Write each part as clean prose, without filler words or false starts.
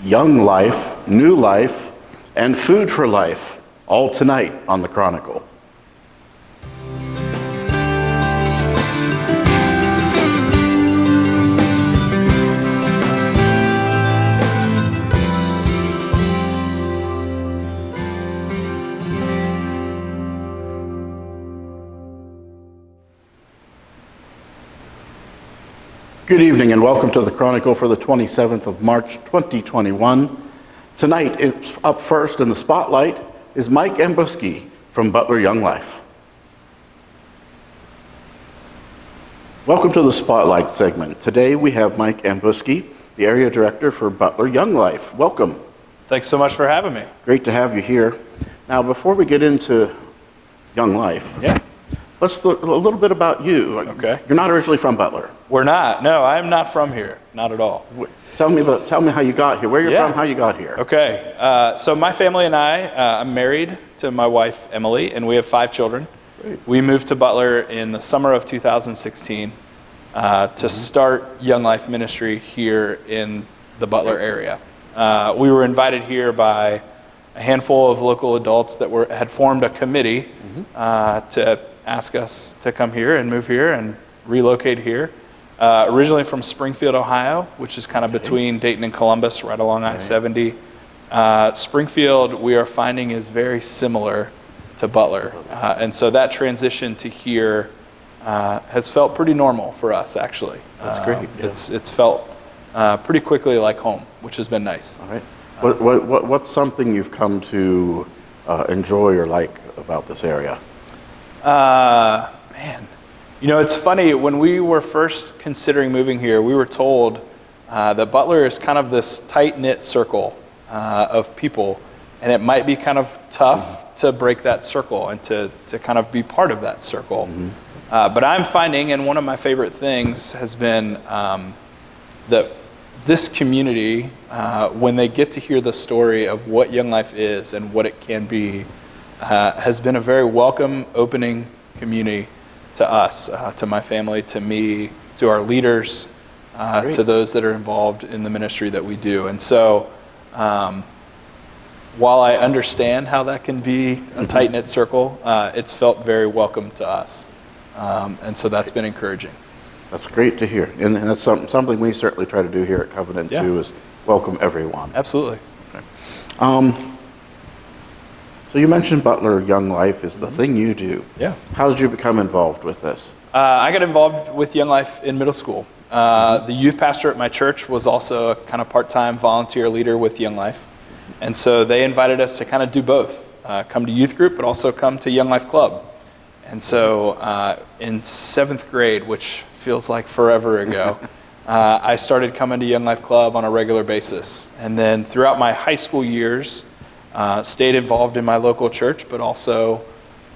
young life, new life, and food for life, all tonight on the Chronicle. Good evening and welcome to the Chronicle for the 27th of March, 2021. Tonight, it's up first in the spotlight is Mike Ambuske from Butler Young Life. Welcome to the Spotlight segment. Today we have Mike Ambuske, the Area Director for Butler Young Life. Welcome. Thanks so much for having me. Great to have you here. Now, before we get into Young Life, let's look a little bit about you. Okay. You're not originally from Butler. We're not. No, I'm not from here. Not at all. Tell me how you got here. Where you're from, how you got here. Okay. So my family and I'm married to my wife, Emily, and we have 5 children. Great. We moved to Butler in the summer of 2016 to start Young Life ministry here in the Butler area. We were invited here by a handful of local adults that had formed a committee to ask us to come here and move here and relocate here. Originally from Springfield, Ohio, which is kind of between Dayton and Columbus, right along I-70. Springfield, we are finding, is very similar to Butler. And so that transition to here has felt pretty normal for us, actually. That's great. Yeah. It's felt pretty quickly like home, which has been nice. All right. What's something you've come to enjoy or like about this area? Man, you know, it's funny, when we were first considering moving here, we were told that Butler is kind of this tight-knit circle of people, and it might be kind of tough to break that circle and to kind of be part of that circle. But I'm finding, and one of my favorite things has been that this community, when they get to hear the story of what Young Life is and what it can be, has been a very welcome, opening community to us, to my family, to me, to our leaders, to those that are involved in the ministry that we do. And so while I understand how that can be a tight-knit circle, it's felt very welcome to us. And so that's been encouraging. That's great to hear. And that's something we certainly try to do here at Covenant too, is welcome everyone. Absolutely. Okay. So you mentioned Butler Young Life is the thing you do. Yeah. How did you become involved with this? I got involved with Young Life in middle school. The youth pastor at my church was also a kind of part-time volunteer leader with Young Life. And so they invited us to kind of do both, come to youth group, but also come to Young Life Club. And so in 7th grade, which feels like forever ago, I started coming to Young Life Club on a regular basis. And then throughout my high school years, stayed involved in my local church, but also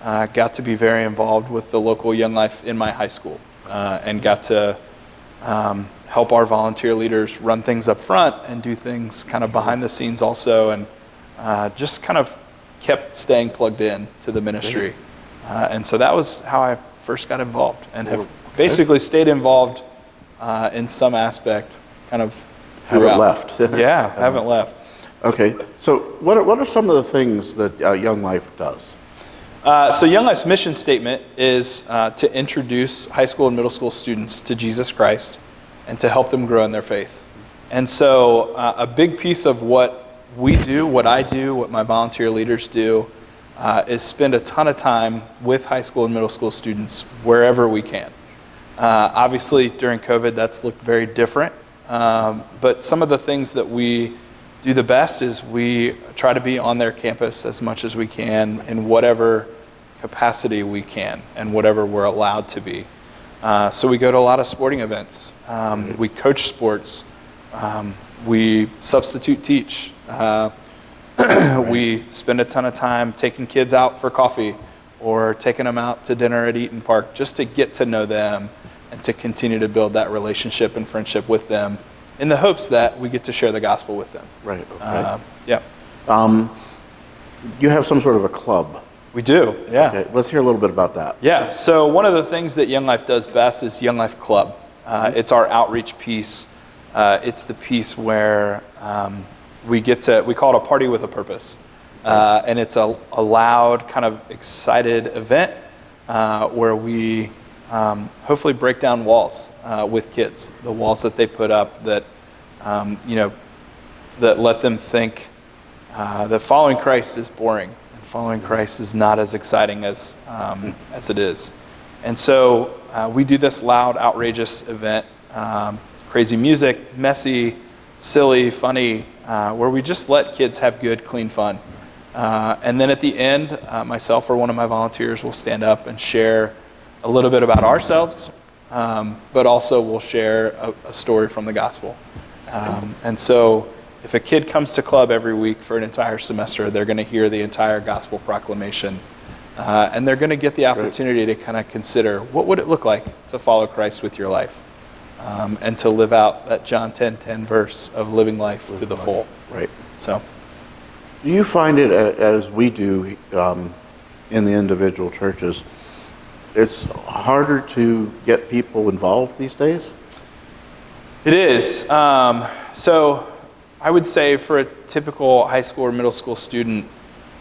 got to be very involved with the local Young Life in my high school, and got to help our volunteer leaders run things up front and do things kind of behind the scenes also, and just kind of kept staying plugged in to the ministry. And so that was how I first got involved, and have basically stayed involved in some aspect kind of throughout. Haven't left. Haven't left. Okay, so what are some of the things that Young Life does? So Young Life's mission statement is to introduce high school and middle school students to Jesus Christ and to help them grow in their faith. And so a big piece of what we do, what I do, what my volunteer leaders do, is spend a ton of time with high school and middle school students wherever we can. Obviously, during COVID, that's looked very different. But some of the things that we do the best is we try to be on their campus as much as we can in whatever capacity we can and whatever we're allowed to be. So we go to a lot of sporting events. We coach sports. We substitute teach. We spend a ton of time taking kids out for coffee or taking them out to dinner at Eaton Park just to get to know them and to continue to build that relationship and friendship with them, in the hopes that we get to share the gospel with them. Right, okay. Yeah. You have some sort of a club. We do, yeah. Okay, let's hear a little bit about that. Yeah, so one of the things that Young Life does best is Young Life Club. It's our outreach piece. It's the piece where we call it a party with a purpose. And it's a loud, kind of excited event where we hopefully break down walls with kids, the walls that they put up that, that let them think that following Christ is boring and following Christ is not as exciting as it is. And so we do this loud, outrageous event, crazy music, messy, silly, funny, where we just let kids have good, clean fun. And then at the end, myself or one of my volunteers will stand up and share a little bit about ourselves, but also we'll share a story from the gospel. And so if a kid comes to club every week for an entire semester, they're going to hear the entire gospel proclamation. And they're going to get the opportunity to kind of consider, what would it look like to follow Christ with your life? And to live out that John 10:10 verse of living life to the full. Right. So, do you find it, as we do in the individual churches, it's harder to get people involved these days? It is. So I would say for a typical high school or middle school student,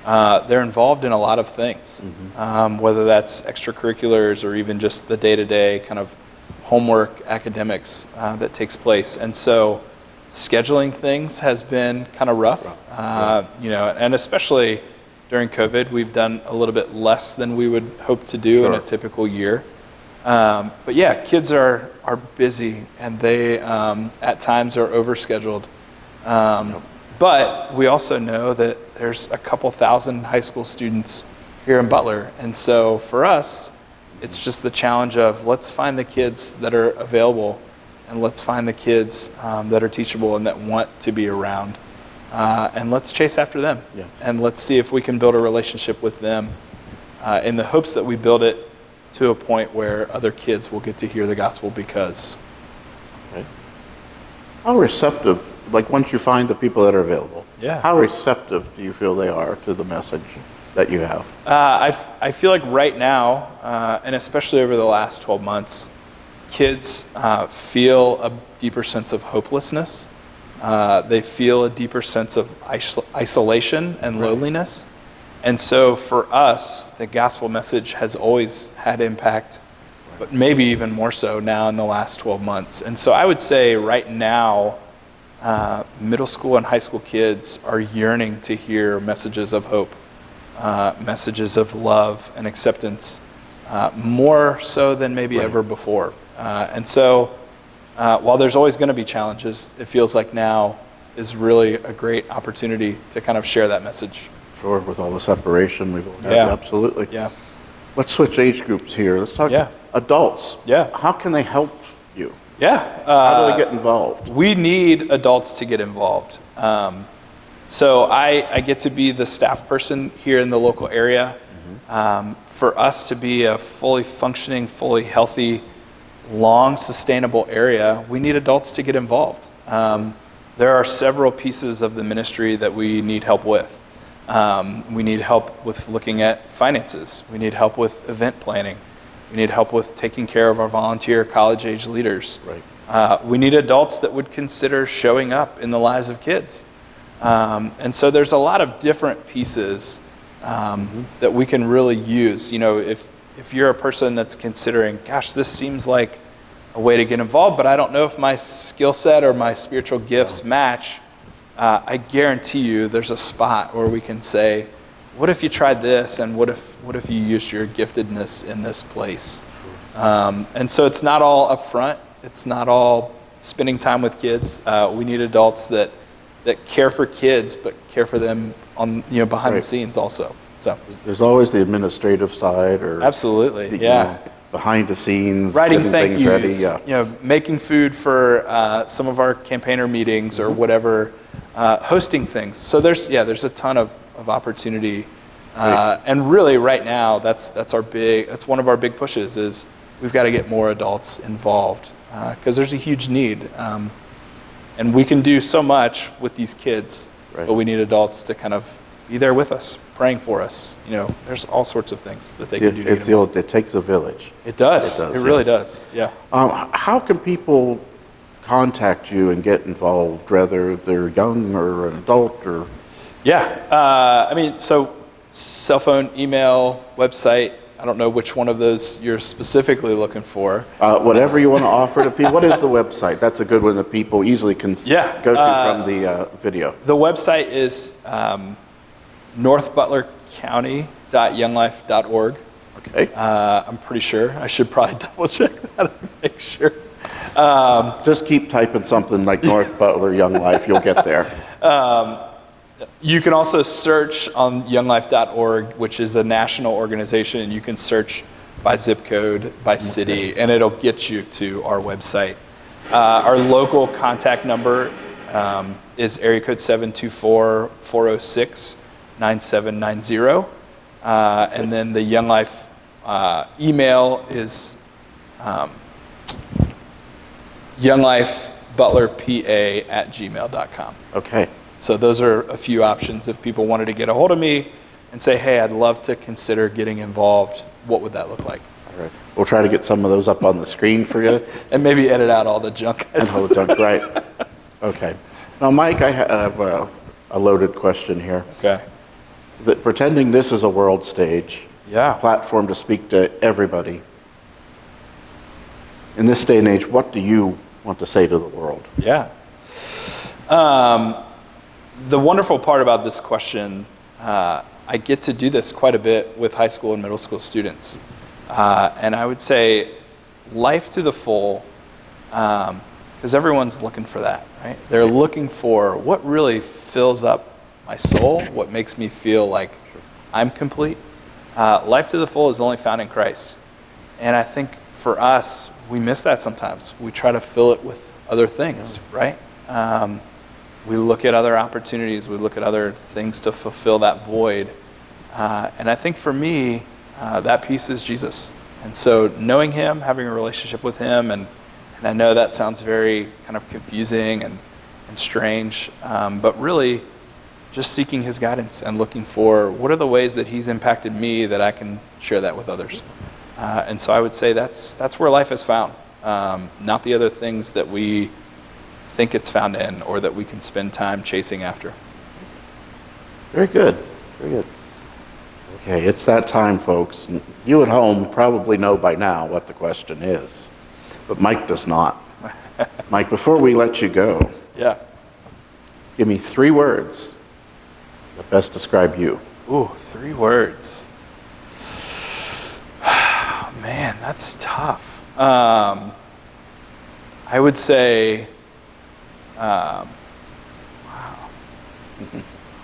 they're involved in a lot of things, whether that's extracurriculars or even just the day-to-day kind of homework, academics that takes place. And so scheduling things has been kind of rough, and especially during COVID, we've done a little bit less than we would hope to do in a typical year. But yeah, kids are busy and they at times are overscheduled. But we also know that there's a couple thousand high school students here in Butler. And so for us, it's just the challenge of let's find the kids that are available and let's find the kids that are teachable and that want to be around. And let's chase after them. Yeah. And let's see if we can build a relationship with them in the hopes that we build it to a point where other kids will get to hear the gospel because. Okay. How receptive, like once you find the people that are available, how receptive do you feel they are to the message that you have? I feel like right now, and especially over the last 12 months, kids feel a deeper sense of hopelessness. They feel a deeper sense of isolation and loneliness. And so for us, the gospel message has always had impact, but maybe even more so now in the last 12 months. And so I would say right now, middle school and high school kids are yearning to hear messages of hope, messages of love and acceptance, more so than maybe ever before. And so while there's always going to be challenges, it feels like now is really a great opportunity to kind of share that message. Sure, with all the separation we've had, absolutely. Yeah. Let's switch age groups here. Let's talk adults. Yeah. How can they help you? Yeah. How do they get involved? We need adults to get involved. So I get to be the staff person here in the local area. For us to be a fully functioning, fully healthy, long, sustainable area, we need adults to get involved. There are several pieces of the ministry that we need help with. We need help with looking at finances. We need help with event planning. We need help with taking care of our volunteer college-age leaders. Right. We need adults that would consider showing up in the lives of kids. And so there's a lot of different pieces that we can really use. You know, if you're a person that's considering, gosh, this seems like a way to get involved, but I don't know if my skill set or my spiritual gifts match, I guarantee you there's a spot where we can say, what if you tried this, and what if you used your giftedness in this place? And so it's not all up front. It's not all spending time with kids. We need adults that care for kids, but care for them on behind the scenes also. So there's always the administrative side, or absolutely, behind the scenes, writing thank things yous, ready, making food for some of our campaigner meetings or whatever, hosting things. So there's a ton of opportunity, and really right now that's one of our big pushes is we've got to get more adults involved because there's a huge need, and we can do so much with these kids, but we need adults to kind of be there with us, praying for us. There's all sorts of things that they can do. It takes a village. It does. It really does. Yeah. How can people contact you and get involved, whether they're young or an adult or? Yeah, I mean, so cell phone, email, website. I don't know which one of those you're specifically looking for. Whatever you want to offer to people. What is the website? That's a good one that people easily can go to from the video. The website is northbutlercounty.younglife.org. Okay. I'm pretty sure. I should probably double check that and make sure. Just keep typing something like North Butler Young Life. You'll get there. You can also search on younglife.org, which is a national organization, and you can search by zip code, by city, and it'll get you to our website. Our local contact number is area code 724-406-9790. And then the Young Life email is younglifebutlerpa@gmail.com. Okay. So those are a few options if people wanted to get a hold of me and say, hey, I'd love to consider getting involved. What would that look like? All right. We'll try to get some of those up on the screen for you. And maybe edit out all the junk. And all the junk, right. Okay. Now, Mike, I have a loaded question here. Okay. Pretending this is a world stage, Yeah. platform to speak to everybody. In this day and age, what do you want to say to the world? Yeah. The wonderful part about this question, I get to do this quite a bit with high school and middle school students. And I would say life to the full, because everyone's looking for that, right? They're looking for what really fills up my soul, what makes me feel like I'm complete. Life to the full is only found in Christ. And I think for us, we miss that sometimes. We try to fill it with other things, right? We look at other opportunities, we look at other things to fulfill that void. And I think for me, that piece is Jesus. And so knowing him, having a relationship with him, and I know that sounds very kind of confusing and strange, but really just seeking his guidance and looking for what are the ways that he's impacted me that I can share that with others. And so I would say that's where life is found, not the other things that we think it's found in or that we can spend time chasing after. Very good. Very good. Okay, it's that time, folks. You at home probably know by now what the question is, but Mike does not. Mike, before we let you go, Yeah. give me 3 words that best describe you. Ooh, 3 words. Oh, man, that's tough. I would say, wow,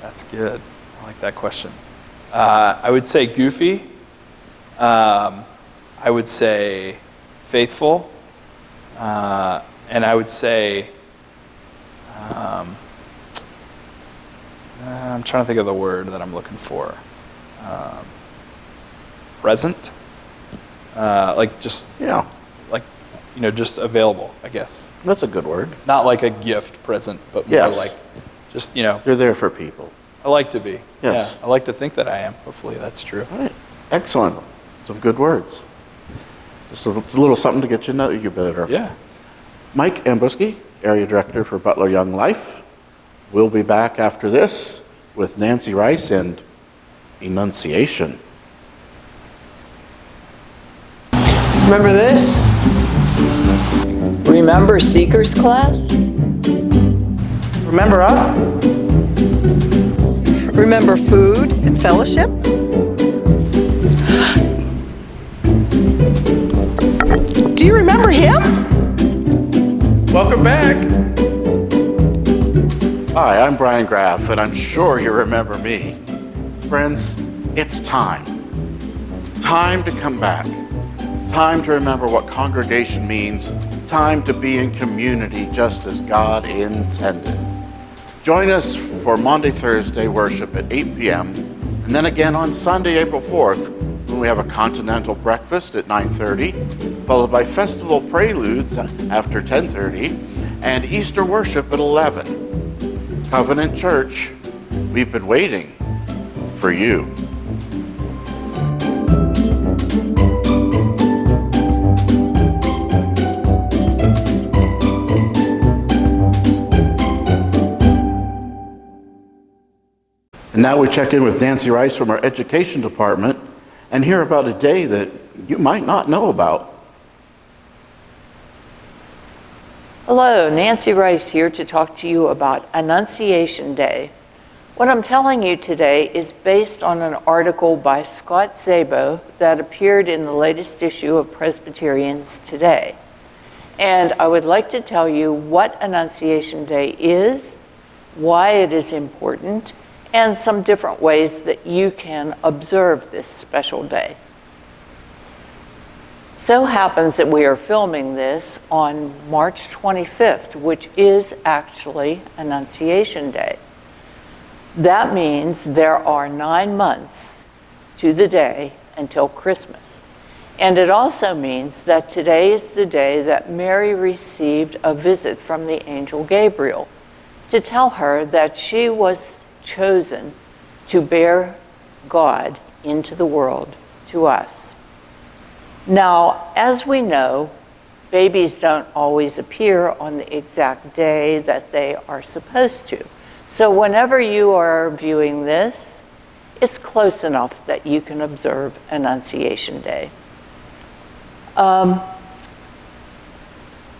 that's good. I like that question. I would say goofy. I would say faithful. And I would say, I'm trying to think of the word that I'm looking for. Present. Just available, I guess. That's a good word. Not like a gift present, but more like just, You're there for people. I like to be. Yes. Yeah, I like to think that I am. Hopefully that's true. All right. Excellent. Some good words. Just a little something to get to know you better. Yeah. Mike Ambuske, Area Director for Butler Young Life. We'll be back after this with Nancy Rice and Annunciation. Remember this? Remember Seekers class? Remember us? Remember food and fellowship? Do you remember him? Welcome back. Hi, I'm Brian Graff, and I'm sure you remember me. Friends, it's time. Time to come back. Time to remember what congregation means. Time to be in community just as God intended. Join us for Monday, Thursday worship at 8 p.m. and then again on Sunday, April 4th, when we have a continental breakfast at 9:30, followed by festival preludes after 10:30, and Easter worship at 11. Covenant Church, we've been waiting for you. And now we check in with Nancy Rice from our education department and hear about a day that you might not know about. Hello, Nancy Rice here to talk to you about Annunciation Day. What I'm telling you today is based on an article by Scott Szabo that appeared in the latest issue of Presbyterians Today. And I would like to tell you what Annunciation Day is, why it is important, and some different ways that you can observe this special day. So happens that we are filming this on March 25th, which is actually Annunciation Day. That means there are 9 months to the day until Christmas. And it also means that today is the day that Mary received a visit from the angel Gabriel to tell her that she was chosen to bear God into the world to us. Now, as we know, babies don't always appear on the exact day that they are supposed to. So whenever you are viewing this, it's close enough that you can observe Annunciation Day.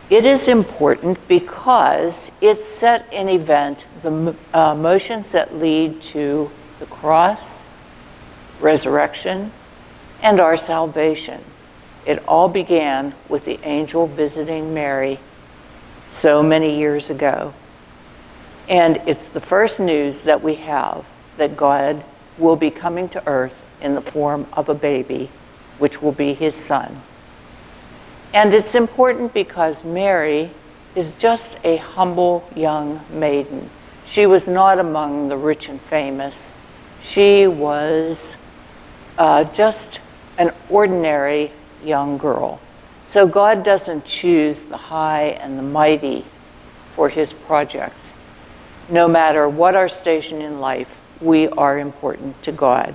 It is important because it set an event, the motions that lead to the cross, resurrection, and our salvation. It all began with the angel visiting Mary so many years ago. And it's the first news that we have that God will be coming to earth in the form of a baby, which will be his son. And it's important because Mary is just a humble young maiden. She was not among the rich and famous. She was just an ordinary young girl. So God doesn't choose the high and the mighty for his projects. No matter what our station in life, we are important to God.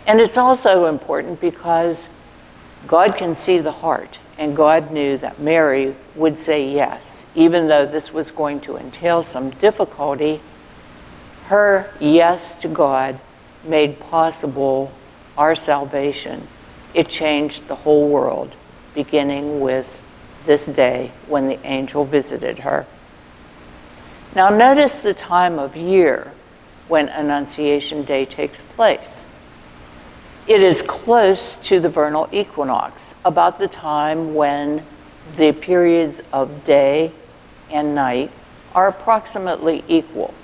And it's also important because God can see the heart, and God knew that Mary would say yes. Even though this was going to entail some difficulty, her yes to God made possible our salvation. It changed the whole world, beginning with this day when the angel visited her. Now notice the time of year when Annunciation Day takes place. It is close to the vernal equinox, about the time when the periods of day and night are approximately equal.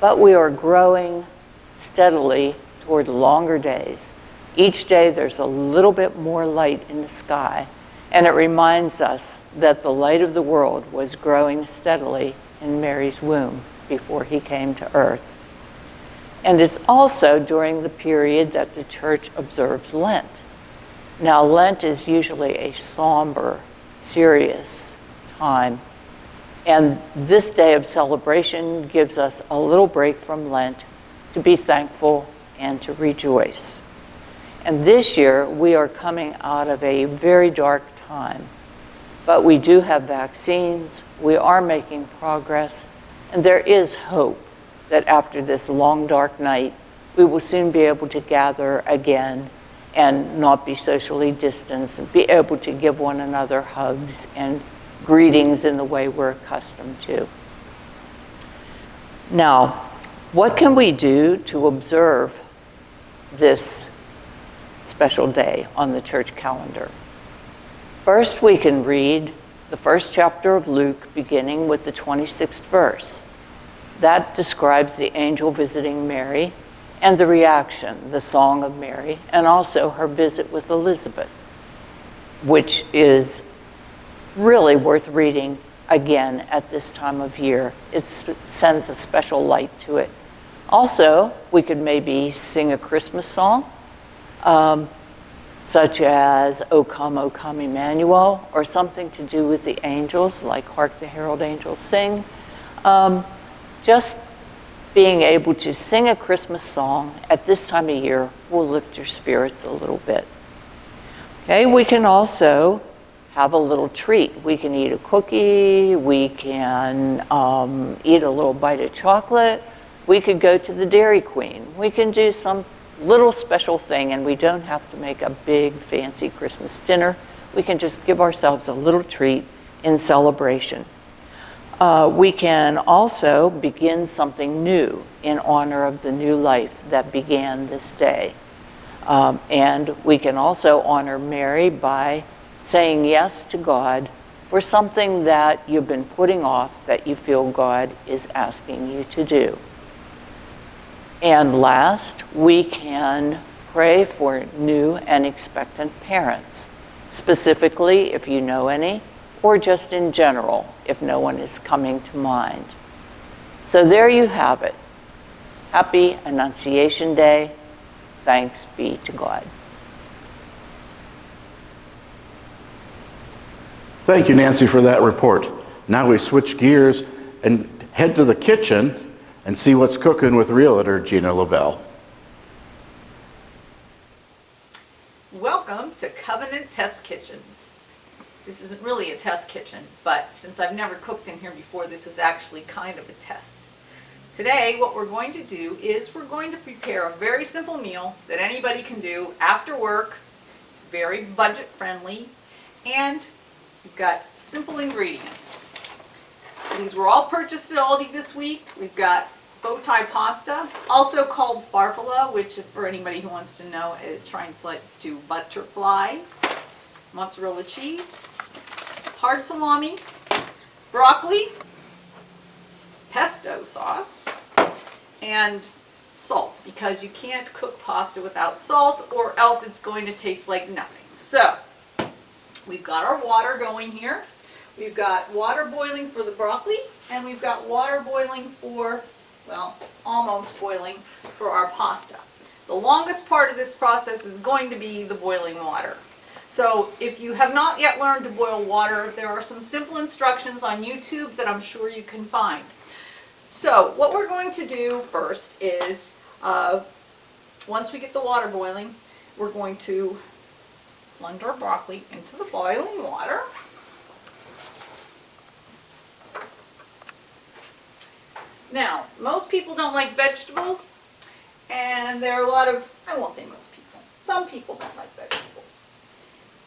But we are growing steadily toward longer days. Each day there's a little bit more light in the sky, and it reminds us that the light of the world was growing steadily in Mary's womb before he came to earth. And it's also during the period that the church observes Lent. Now, Lent is usually a somber, serious time, and this day of celebration gives us a little break from Lent to be thankful and to rejoice. And this year, we are coming out of a very dark time, but we do have vaccines, we are making progress, and there is hope that after this long, dark night, we will soon be able to gather again and not be socially distanced and be able to give one another hugs and greetings in the way we're accustomed to. Now, what can we do to observe this special day on the church calendar? First, we can read the first chapter of Luke, beginning with the 26th verse. That describes the angel visiting Mary and the reaction, the song of Mary, and also her visit with Elizabeth, which is really worth reading again at this time of year. It sends a special light to it. Also, we could maybe sing a Christmas song, such as O Come, Emmanuel, or something to do with the angels, like Hark the Herald Angels Sing. Just being able to sing a Christmas song at this time of year will lift your spirits a little bit. Okay, we can also have a little treat. We can eat a cookie, we can eat a little bite of chocolate, We could go to the Dairy Queen. We can do some little special thing, and we don't have to make a big fancy Christmas dinner. We can just give ourselves a little treat in celebration. We can also begin something new in honor of the new life that began this day. And we can also honor Mary by saying yes to God for something that you've been putting off that you feel God is asking you to do. And last, we can pray for new and expectant parents, specifically if you know any, or just in general if no one is coming to mind. So there you have it. Happy Annunciation Day. Thanks be to God. Thank you, Nancy, for that report. Now we switch gears and head to the kitchen and see what's cooking with realtor Gina Loebell. Welcome to Covenant Test Kitchens. This isn't really a test kitchen, but since I've never cooked in here before, this is actually kind of a test. Today, what we're going to do is we're going to prepare a very simple meal that anybody can do after work. It's very budget friendly, and we've got simple ingredients. These were all purchased at Aldi this week. We've got bow tie pasta, also called farfalle, which for anybody who wants to know, it translates to butterfly, mozzarella cheese, hard salami, broccoli, pesto sauce, and salt, because you can't cook pasta without salt or else it's going to taste like nothing. So we've got our water going here. We've got water boiling for the broccoli, and we've got water boiling for, well, almost boiling for our pasta. The longest part of this process is going to be the boiling water. So if you have not yet learned to boil water, there are some simple instructions on YouTube that I'm sure you can find. So what we're going to do first is, once we get the water boiling, we're going to plunge our broccoli into the boiling water. Now, most people don't like vegetables, and there are a lot of, I won't say most people, some people don't like vegetables.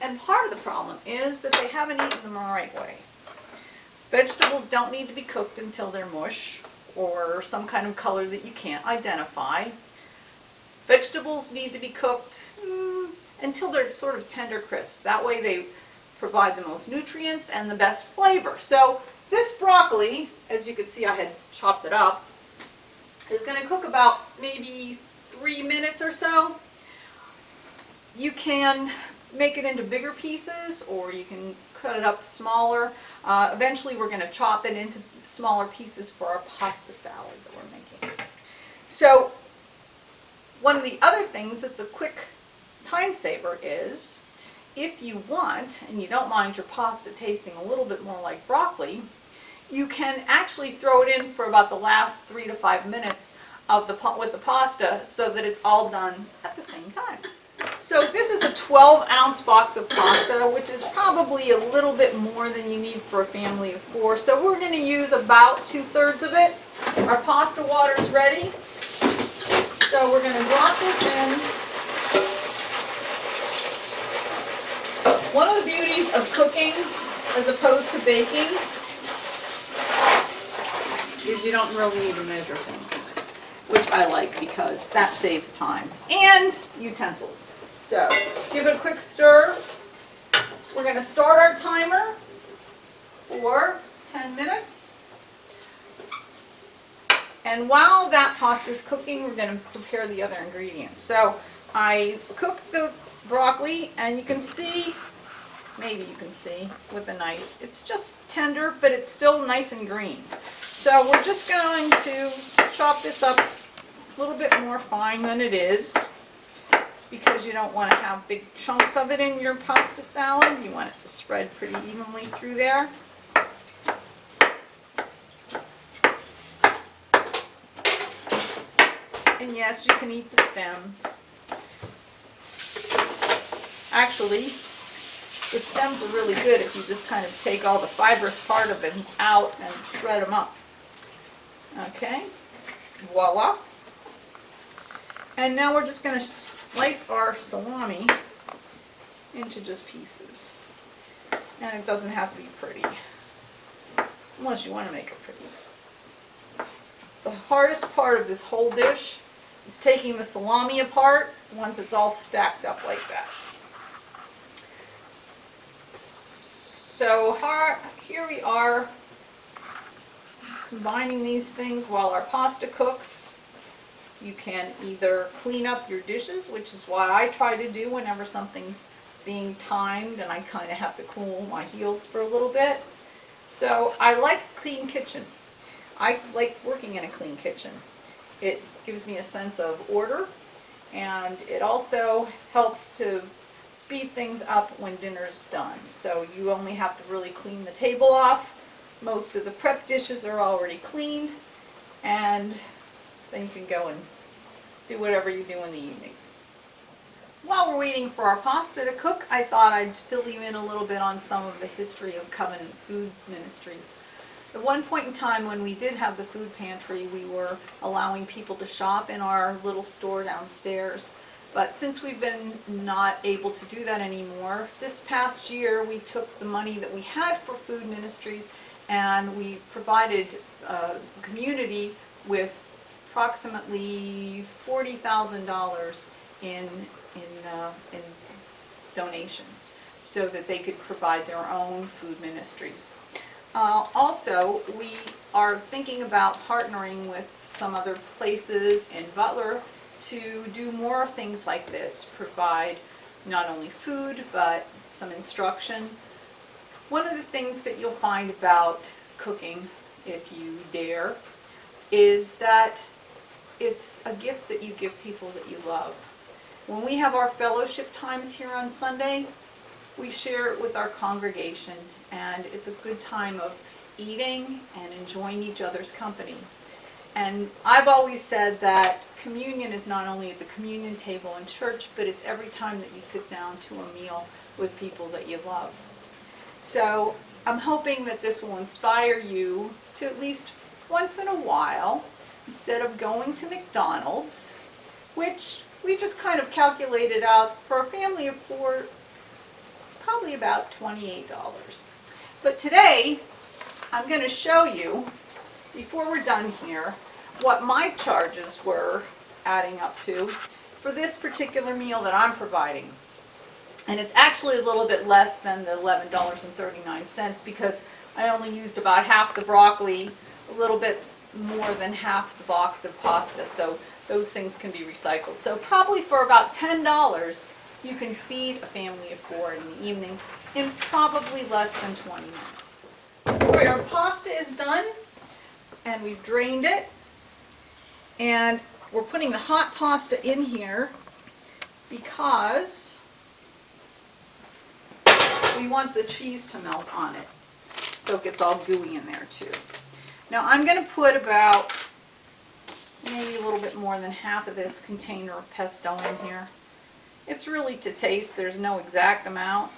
And part of the problem is that they haven't eaten them the right way. Vegetables don't need to be cooked until they're mush or some kind of color that you can't identify. Vegetables need to be cooked until they're sort of tender crisp. That way they provide the most nutrients and the best flavor. So this broccoli, as you can see I had chopped it up, is going to cook about maybe 3 minutes or so. You can make it into bigger pieces, or you can cut it up smaller. Eventually we're going to chop it into smaller pieces for our pasta salad that we're making. So one of the other things that's a quick time saver is, if you want, and you don't mind your pasta tasting a little bit more like broccoli, you can actually throw it in for about the last 3 to 5 minutes of with the pasta, so that it's all done at the same time. So this is a 12-ounce box of pasta, which is probably a little bit more than you need for a family of 4. So we're going to use about 2/3 of it. Our pasta water is ready. So we're going to drop this in. One of the beauties of cooking as opposed to baking is you don't really need to measure things, which I like because that saves time and utensils. So give it a quick stir. We're going to start our timer for 10 minutes. And while that pasta is cooking, we're going to prepare the other ingredients. So I cooked the broccoli, and you can see, maybe you can see with a knife, it's just tender, but it's still nice and green. So we're just going to chop this up a little bit more fine than it is, because you don't want to have big chunks of it in your pasta salad. You want it to spread pretty evenly through there. And yes, you can eat the stems. Actually, the stems are really good if you just kind of take all the fibrous part of it out and shred them up. Okay? Voila. And now we're just going to slice our salami into just pieces. And it doesn't have to be pretty, unless you want to make it pretty. The hardest part of this whole dish is taking the salami apart once it's all stacked up like that. So here we are combining these things while our pasta cooks. You can either clean up your dishes, which is what I try to do whenever something's being timed and I kind of have to cool my heels for a little bit. So I like a clean kitchen. I like working in a clean kitchen. It gives me a sense of order, and it also helps to speed things up when dinner's done. So you only have to really clean the table off. Most of the prep dishes are already cleaned, and then you can go and do whatever you do in the evenings. While we're waiting for our pasta to cook, I thought I'd fill you in a little bit on some of the history of Covenant Food Ministries. At one point in time when we did have the food pantry, we were allowing people to shop in our little store downstairs. But since we've been not able to do that anymore, this past year we took the money that we had for food ministries and we provided community with approximately $40,000 in donations so that they could provide their own food ministries. Also, we are thinking about partnering with some other places in Butler to do more things like this, provide not only food but some instruction. One of the things that you'll find about cooking, if you dare, is that it's a gift that you give people that you love. When we have our fellowship times here on Sunday, we share it with our congregation, and it's a good time of eating and enjoying each other's company. And I've always said that communion is not only at the communion table in church, but it's every time that you sit down to a meal with people that you love. So I'm hoping that this will inspire you to at least once in a while, instead of going to McDonald's, which we just kind of calculated out for a family of 4, it's probably about $28. But today, I'm going to show you, before we're done here, what my charges were adding up to for this particular meal that I'm providing. And it's actually a little bit less than the $11.39 because I only used about half the broccoli, a little bit more than half the box of pasta, so those things can be recycled. So probably for about $10, you can feed a family of 4 in the evening in probably less than 20 minutes. All right, our pasta is done, and we've drained it, and we're putting the hot pasta in here because we want the cheese to melt on it, so it gets all gooey in there too. Now I'm going to put about maybe a little bit more than half of this container of pesto in here. It's really to taste, there's no exact amount.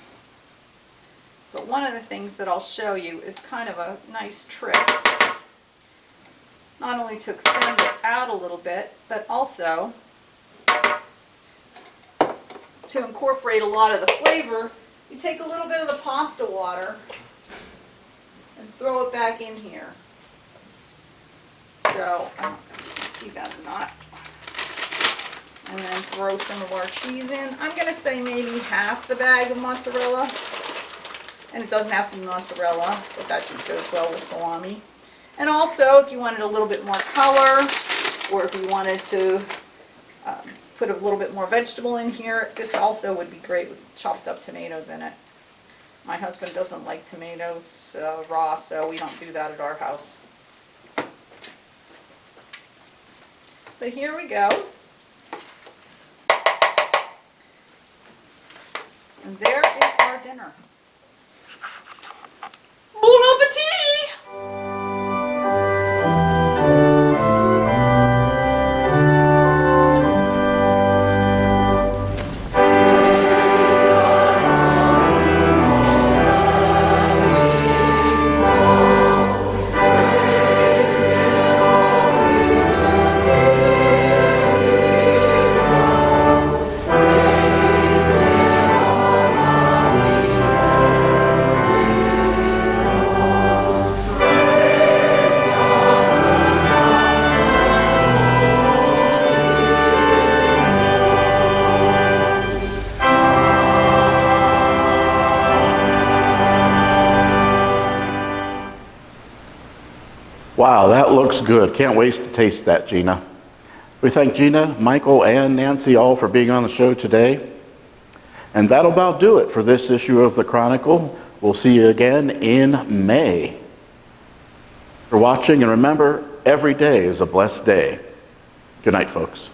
But one of the things that I'll show you is kind of a nice trick, not only to extend it out a little bit, but also to incorporate a lot of the flavor. You take a little bit of the pasta water and throw it back in here. So, I don't know if you can see that or not. And then throw some of our cheese in. I'm going to say maybe half the bag of mozzarella. And it doesn't have to be mozzarella, but that just goes well with salami. And also, if you wanted a little bit more color, or if you wanted to put a little bit more vegetable in here, this also would be great with chopped up tomatoes in it. My husband doesn't like tomatoes raw, so we don't do that at our house. But here we go. And there is our dinner. Bon appetit! Wow, that looks good. Can't wait to taste that, Gina. We thank Gina, Michael, and Nancy all for being on the show today. And that'll about do it for this issue of the Chronicle. We'll see you again in May. For watching, and remember, every day is a blessed day. Good night, folks.